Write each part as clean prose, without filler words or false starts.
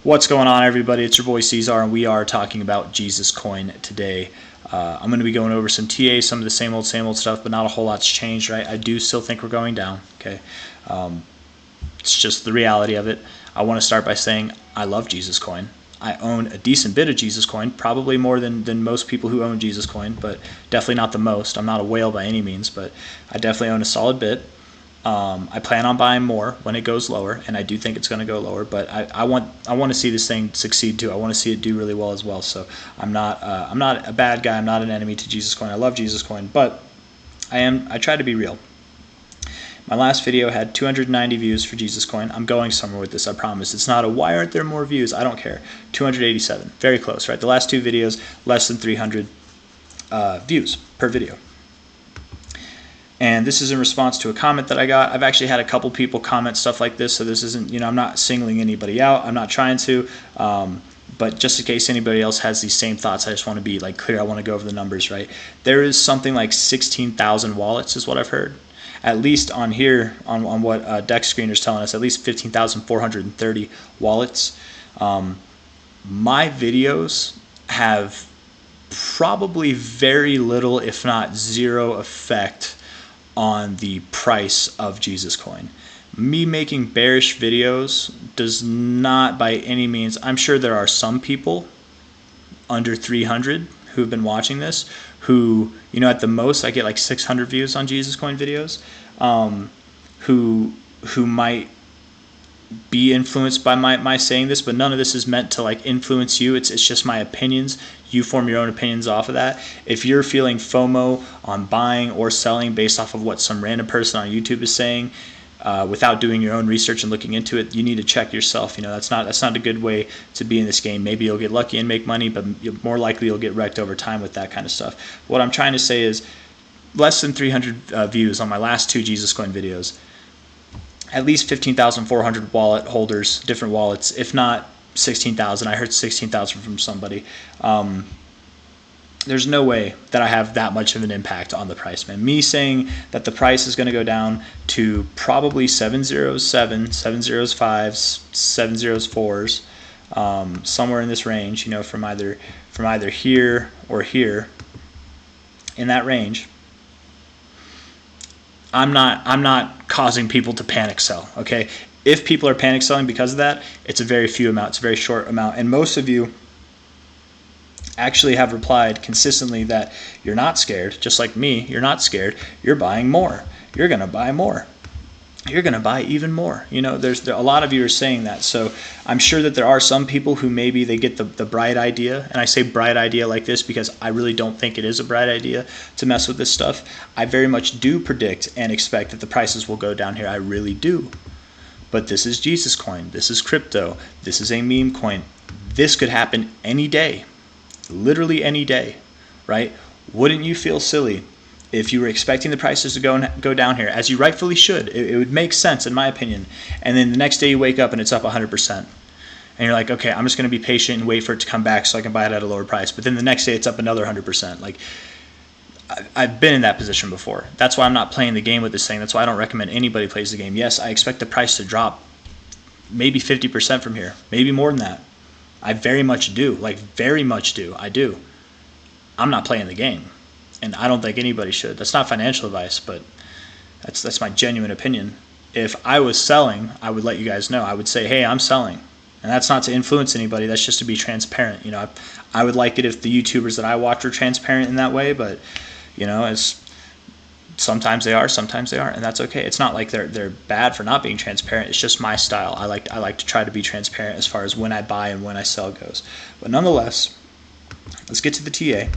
What's going on, everybody? It's your boy C-Zar, and we are talking about Jesus Coin today. I'm going to be going over some TA, some of the same old stuff, but not a whole lot's changed, right? I do still think we're going down, okay? It's just the reality of it. I want to start by saying I love Jesus Coin. I own a decent bit of Jesus Coin, probably more than most people who own Jesus Coin, but definitely not the most. I'm not a whale by any means, but I definitely own a solid bit. I plan on buying more when it goes lower, and I do think it's going to go lower. But I want to see this thing succeed too. I want to see it do really well as well. So I'm not a bad guy. I'm not an enemy to Jesus Coin. I love Jesus Coin, but I try to be real. My last video had 290 views for Jesus Coin. I'm going somewhere with this, I promise. It's not a why aren't there more views? I don't care. 287, very close, right? The last two videos, less than 300 views per video. And this is in response to a comment that I got. I've actually had a couple people comment stuff like this, so this isn't, I'm not singling anybody out. I'm not trying to, but just in case anybody else has these same thoughts, I just want to be clear. I want to go over the numbers, right? There is something like 16,000 wallets is what I've heard. At least on here, on what Dex Screener's telling us, at least 15,430 wallets. My videos have probably very little, if not zero, effect on the price of Jesus Coin. Me making bearish videos does not by any means, I'm sure there are some people under 300 who have been watching this who, at the most I get like 600 views on Jesus Coin videos, who might be influenced by my saying this, but none of this is meant to influence you. It's just my opinions. You form your own opinions off of that. If you're feeling FOMO on buying or selling based off of what some random person on YouTube is saying, without doing your own research and looking into it, you need to check yourself. That's not a good way to be in this game. Maybe you'll get lucky and make money, but more likely you'll get wrecked over time with that kind of stuff. What I'm trying to say is less than 300 views on my last two Jesus Coin videos. At least 15,400 wallet holders, different wallets, if not 16,000. I heard 16,000 from somebody. There's no way that I have that much of an impact on the price, man. Me saying that the price is going to go down to probably 707, 705, 704s, somewhere in this range, from either here or here, in that range. I'm not causing people to panic sell, okay? If people are panic selling because of that, it's a very few amount, it's a very short amount, and most of you actually have replied consistently that you're not scared, just like me, you're not scared, you're buying more, you're going to buy more, you're going to buy even more. There's a lot of you are saying that, so I'm sure that there are some people who maybe they get the bright idea, and I say bright idea like this because I really don't think it is a bright idea to mess with this stuff. I very much do predict and expect that the prices will go down here. I really do. But this is Jesus Coin, this is crypto, this is a meme coin. This could happen any day. Literally any day, right? Wouldn't you feel silly if you were expecting the prices to go down here, as you rightfully should? It would make sense, in my opinion. And then the next day you wake up and it's up 100%. And you're like, okay, I'm just going to be patient and wait for it to come back so I can buy it at a lower price. But then the next day it's up another 100%. I've been in that position before. That's why I'm not playing the game with this thing. That's why I don't recommend anybody plays the game. Yes, I expect the price to drop maybe 50% from here, maybe more than that. I very much do, very much do. I do. I'm not playing the game, and I don't think anybody should. That's not financial advice, but that's my genuine opinion. If I was selling, I would let you guys know. I would say, hey, I'm selling, and that's not to influence anybody. That's just to be transparent. I would like it if the YouTubers that I watch were transparent in that way, but as sometimes they are, sometimes they aren't, and that's okay. It's not like they're bad for not being transparent. It's just my style. I like to try to be transparent as far as when I buy and when I sell goes. But nonetheless, let's get to the TA.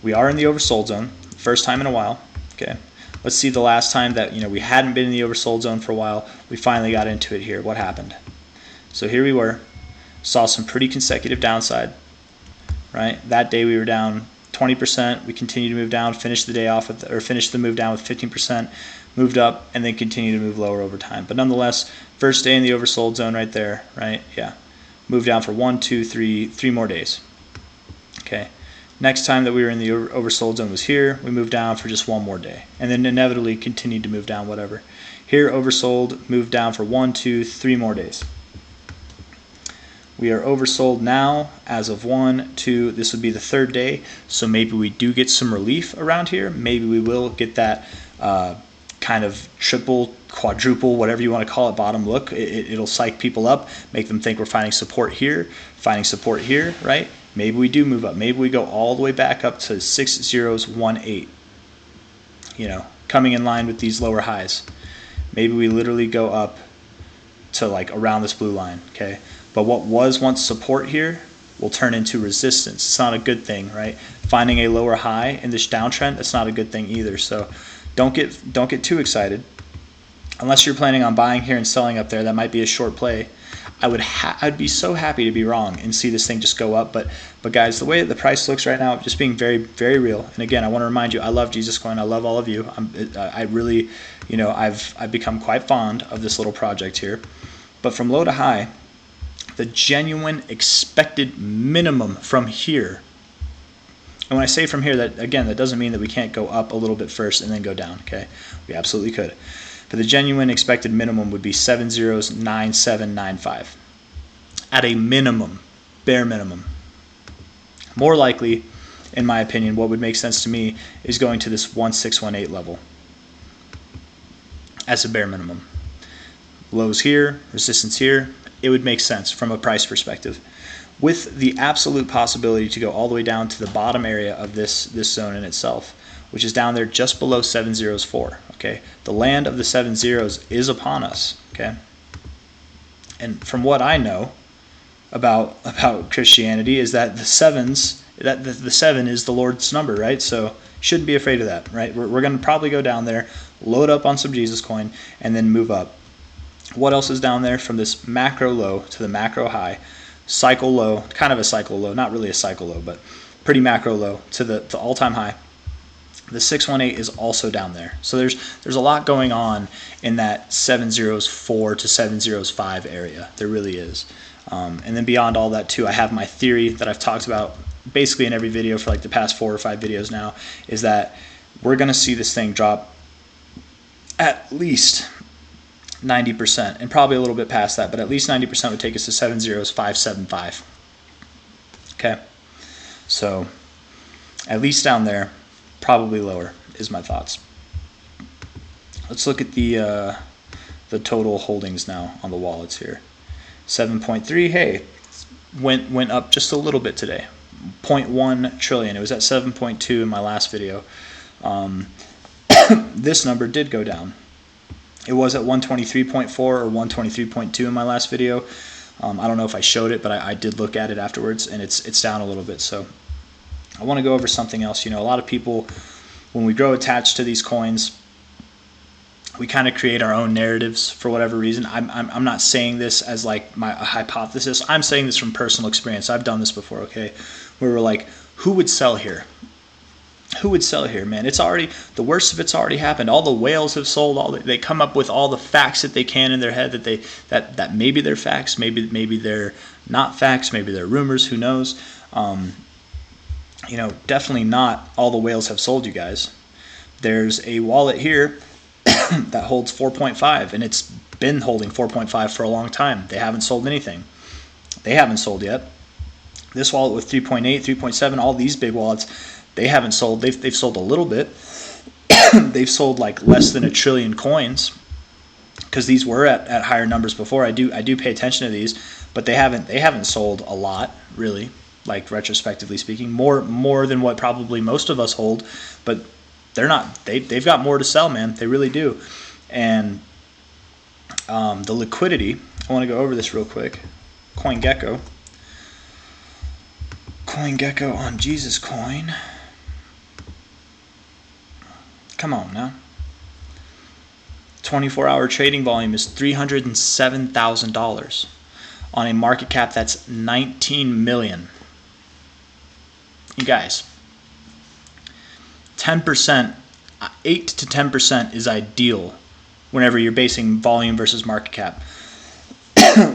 We are in the oversold zone, first time in a while. Okay, let's see the last time that we hadn't been in the oversold zone for a while. We finally got into it here. What happened? So here we were, saw some pretty consecutive downside. Right, that day we were down 20%. We continued to move down, finished the day off with, or finished the move down with 15%, moved up, and then continued to move lower over time. But nonetheless, first day in the oversold zone right there, right? Yeah, moved down for 1, 2, 3 more days. Okay, next time that we were in the oversold zone was here. We moved down for just one more day, and then inevitably continued to move down. Whatever. Here oversold, moved down for 1, 2, 3 more days. We are oversold now as of 1, 2, this would be the third day. So maybe we do get some relief around here. Maybe we will get that kind of triple, quadruple, whatever you want to call it, bottom look. It'll psych people up, make them think we're finding support here, right? Maybe we do move up. Maybe we go all the way back up to 6018, you know, coming in line with these lower highs. Maybe we literally go up to like around this blue line, okay? But what was once support here will turn into resistance. It's not a good thing, right? Finding a lower high in this downtrend, that's not a good thing either. So don't get too excited. Unless you're planning on buying here and selling up there, that might be a short play. I'd be so happy to be wrong and see this thing just go up. But guys, the way that the price looks right now, just being very, very real. And again, I want to remind you, I love Jesus Coin. I love all of you. I really, you know, I've become quite fond of this little project here. But from low to high, the genuine expected minimum from here. And when I say from here, that again, that doesn't mean that we can't go up a little bit first and then go down, okay? We absolutely could. But the genuine expected minimum would be 709795. At a minimum, bare minimum. More likely, in my opinion, what would make sense to me is going to this 1618 level as a bare minimum. Lows here, resistance here, it would make sense from a price perspective, with the absolute possibility to go all the way down to the bottom area of this zone in itself, which is down there just below 704. Okay, the land of the 7 zeros is upon us. Okay, and from what I know about Christianity is that the sevens, that the 7 is the Lord's number, right? So shouldn't be afraid of that, right? We're going to probably go down there, load up on some Jesus Coin, and then move up. What else is down there from this macro low to the macro high? Cycle low, kind of a cycle low, not really a cycle low, but pretty macro low to the all-time high. The 618 is also down there. So there's a lot going on in that 704 to 705 area. There really is. And then beyond all that too, I have my theory that I've talked about basically in every video for like the past 4 or 5 videos now, is that we're going to see this thing drop at least 90%, and probably a little bit past that, but at least 90% would take us to 70575. Okay, so at least down there, probably lower is my thoughts. Let's look at the total holdings now on the wallets here. 7.3. Hey, went up just a little bit today. 0.1 trillion. It was at 7.2 in my last video. This number did go down. It was at 123.4 or 123.2 in my last video. I don't know if I showed it, but I did look at it afterwards, and it's down a little bit. So I want to go over something else. You know, a lot of people, when we grow attached to these coins, we kind of create our own narratives for whatever reason. I'm not saying this as like my hypothesis. I'm saying this from personal experience. I've done this before, okay? Where we're like, who would sell here? Who would sell here, man? It's already, the worst of it's already happened. All the whales have sold. They come up with all the facts that they can in their head that maybe they're facts, maybe they're not facts, maybe they're rumors. Who knows? You know, definitely not all the whales have sold, you guys. There's a wallet here that holds 4.5, and it's been holding 4.5 for a long time. They haven't sold anything. They haven't sold yet. This wallet with 3.8, 3.7, all these big wallets, they haven't sold. They've sold a little bit. They've sold like less than 1 trillion coins, because these were at higher numbers before. I do pay attention to these, but they haven't sold a lot, really, like retrospectively speaking, more than what probably most of us hold. But they're not. They've got more to sell, man. They really do. And the liquidity. I want to go over this real quick. CoinGecko on Jesus Coin. Come on now. 24-hour trading volume is $307,000 on a market cap that's 19 million. You guys, 10%, 8 to 10% is ideal whenever you're basing volume versus market cap.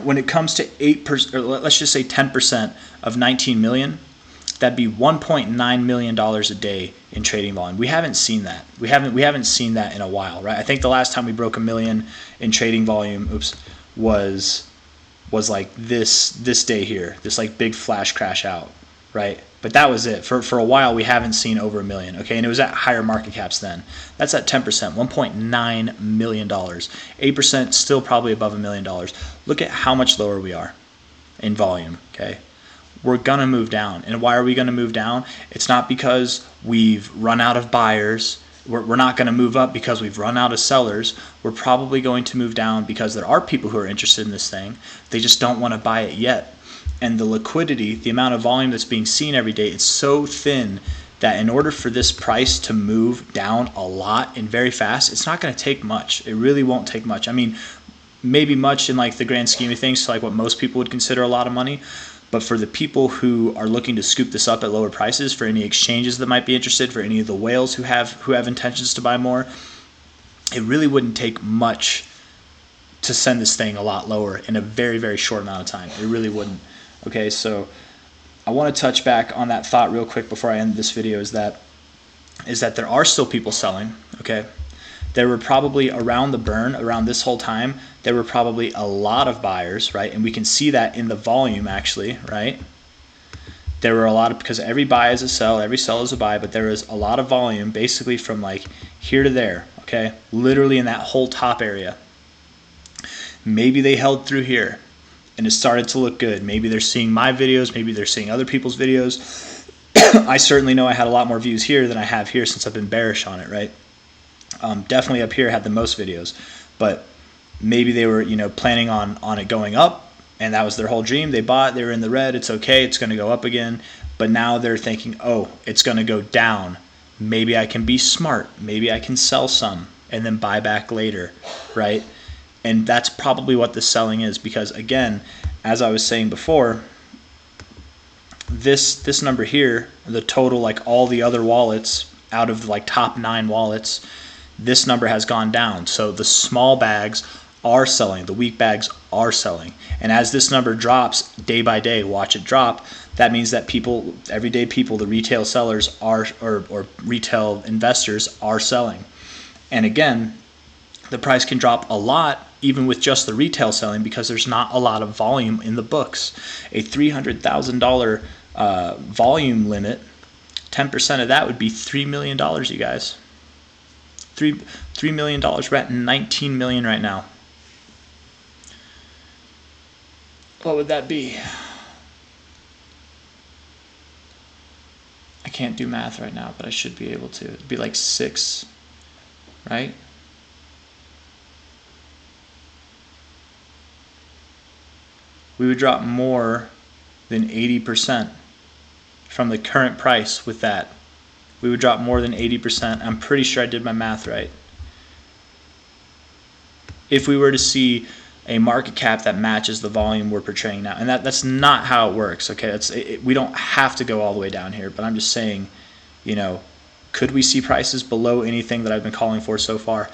When it comes to 8%, or let's just say 10% of 19 million, that'd be $1.9 million a day in trading volume. We haven't seen that. We haven't seen that in a while, right? I think the last time we broke $1 million in trading volume, was was like this day here, this like big flash crash out, right? But that was it. For a while, we haven't seen over $1 million, okay? And it was at higher market caps then. That's at 10%, $1.9 million. 8% still probably above $1 million. Look at how much lower we are in volume, okay? We're going to move down. And why are we going to move down? It's not because we've run out of buyers. We're not going to move up because we've run out of sellers. We're probably going to move down because there are people who are interested in this thing. They just don't want to buy it yet. And the liquidity, the amount of volume that's being seen every day, it's so thin that in order for this price to move down a lot and very fast, it's not going to take much. It really won't take much. I mean, maybe much in like the grand scheme of things, so like what most people would consider a lot of money. But for the people who are looking to scoop this up at lower prices, for any exchanges that might be interested, for any of the whales who have intentions to buy more, it really wouldn't take much to send this thing a lot lower in a very, very short amount of time. It really wouldn't. Okay, so I want to touch back on that thought real quick before I end this video, is that there are still people selling, okay? There were probably around the burn, around this whole time, there were probably a lot of buyers, right? And we can see that in the volume actually, right? There were a lot of, because every buy is a sell, every sell is a buy, but there is a lot of volume basically from like here to there, okay? Literally in that whole top area. Maybe they held through here and it started to look good. Maybe they're seeing my videos, maybe they're seeing other people's videos. I certainly know I had a lot more views here than I have here since I've been bearish on it, right? Definitely up here had the most videos, but maybe they were, planning on it going up, and that was their whole dream. They bought, they were in the red, it's okay, it's going to go up again, but now they're thinking, oh, it's going to go down. Maybe I can be smart. Maybe I can sell some and then buy back later, right? And that's probably what the selling is, because again, as I was saying before, this number here, the total, like all the other wallets out of like top 9 wallets, this number has gone down. So the small bags are selling, the weak bags are selling. And as this number drops day by day, watch it drop, that means that people, everyday people, the retail sellers are, or retail investors are selling. And again, the price can drop a lot even with just the retail selling, because there's not a lot of volume in the books. A $300,000 volume limit, 10% of that would be $3 million, you guys. $3 million. We're at 19 million right now. What would that be? I can't do math right now, but I should be able to. It'd be like 6, right? We would drop more than 80% from the current price with that. We would drop more than 80%. I'm pretty sure I did my math right. If we were to see a market cap that matches the volume we're portraying now. And that's not how it works, okay? We don't have to go all the way down here, but I'm just saying, could we see prices below anything that I've been calling for so far?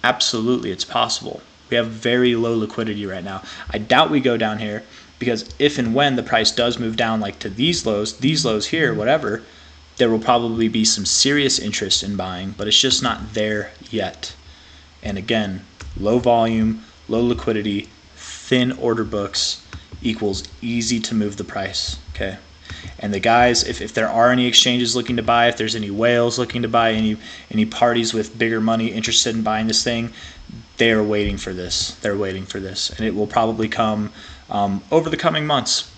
Absolutely, it's possible. We have very low liquidity right now. I doubt we go down here, because if and when the price does move down like to these lows here, whatever, there will probably be some serious interest in buying, but it's just not there yet. And again, low volume, low liquidity, thin order books equals easy to move the price, okay? And the guys, if there are any exchanges looking to buy, if there's any whales looking to buy, any parties with bigger money interested in buying this thing, they are waiting for this. They're waiting for this, and it will probably come over the coming months.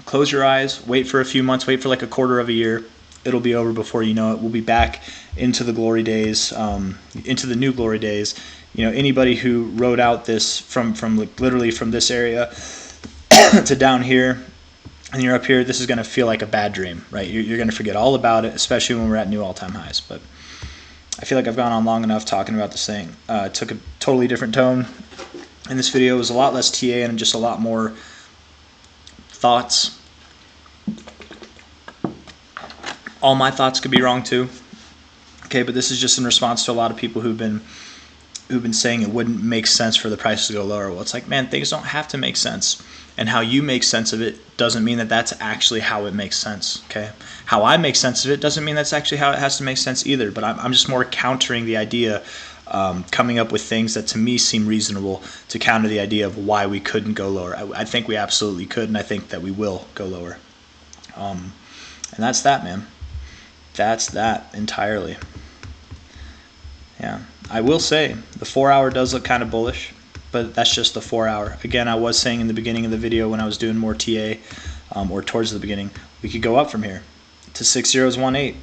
Close your eyes, wait for a few months, wait for like a quarter of a year. It'll be over before you know it. We'll be back into the glory days, into the new glory days. Anybody who rode out this from literally from this area to down here, and you're up here, this is going to feel like a bad dream, right? You're going to forget all about it, especially when we're at new all-time highs. But I feel like I've gone on long enough talking about this thing. It took a totally different tone in this video. It was a lot less TA and just a lot more thoughts. All my thoughts could be wrong too. Okay, but this is just in response to a lot of people who've been saying it wouldn't make sense for the price to go lower. Well, it's like, man, things don't have to make sense. And how you make sense of it doesn't mean that that's actually how it makes sense, okay? How I make sense of it doesn't mean that's actually how it has to make sense either, but I'm just more countering the idea coming up with things that to me seem reasonable to counter the idea of why we couldn't go lower. I think we absolutely could, and I think that we will go lower. And that's that, man. That's that entirely. Yeah, I will say the 4 hour does look kind of bullish, but that's just the 4 hour. Again, I was saying in the beginning of the video when I was doing more TA, or towards the beginning, we could go up from here to 6018,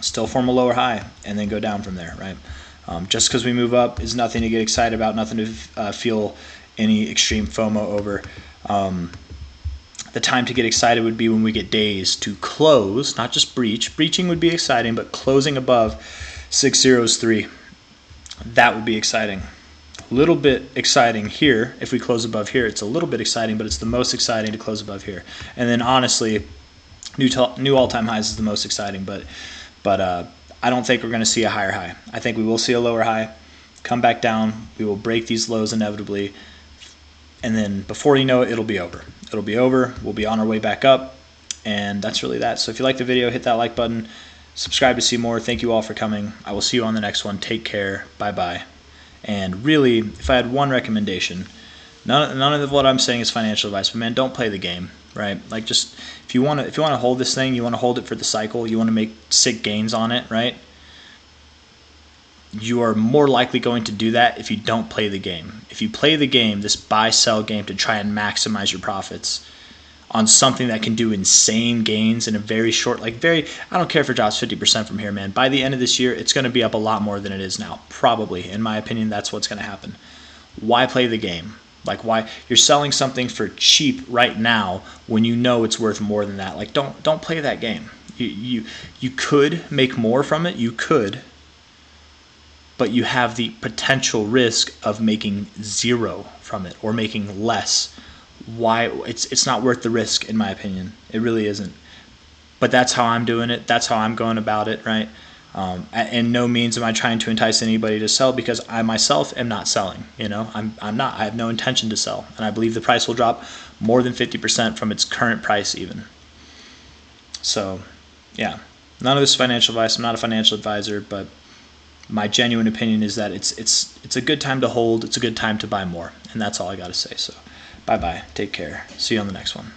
still form a lower high, and then go down from there, right? Just because we move up is nothing to get excited about, nothing to feel any extreme FOMO over. The time to get excited would be when we get days to close, not just breach. Breaching would be exciting, but closing above 6003, that would be exciting. A little bit exciting here. If we close above here, it's a little bit exciting, but it's the most exciting to close above here. And then honestly, new all-time highs is the most exciting, but I don't think we're going to see a higher high. I think we will see a lower high, come back down. We will break these lows inevitably, and then before you know it, it'll be over. It'll be over. We'll be on our way back up, and that's really that. So if you like the video, hit that like button. Subscribe to see more. Thank you all for coming. I will see you on the next one. Take care. Bye-bye. And really, if I had one recommendation, none of what I'm saying is financial advice, but man, don't play the game, right? Like, just if you want to hold this thing, you want to hold it for the cycle, you want to make sick gains on it, right? You are more likely going to do that if you don't play the game. If you play the game, this buy-sell game, to try and maximize your profits on something that can do insane gains in a very short, I don't care if it drops 50% from here, man. By the end of this year, it's going to be up a lot more than it is now. Probably, in my opinion, that's what's going to happen. Why play the game? Like, why you're selling something for cheap right now when you know it's worth more than that? Like, don't play that game. You could make more from it. You could, but you have the potential risk of making zero from it or making less. Why? It's not worth the risk, in my opinion. It really isn't. But that's how I'm doing it. That's how I'm going about it, right? And no means am I trying to entice anybody to sell, because I myself am not selling. I'm not. I have no intention to sell, and I believe the price will drop more than 50% from its current price, even. So, yeah, none of this is financial advice. I'm not a financial advisor, but my genuine opinion is that it's a good time to hold. It's a good time to buy more, and that's all I got to say. So, bye-bye. Take care. See you on the next one.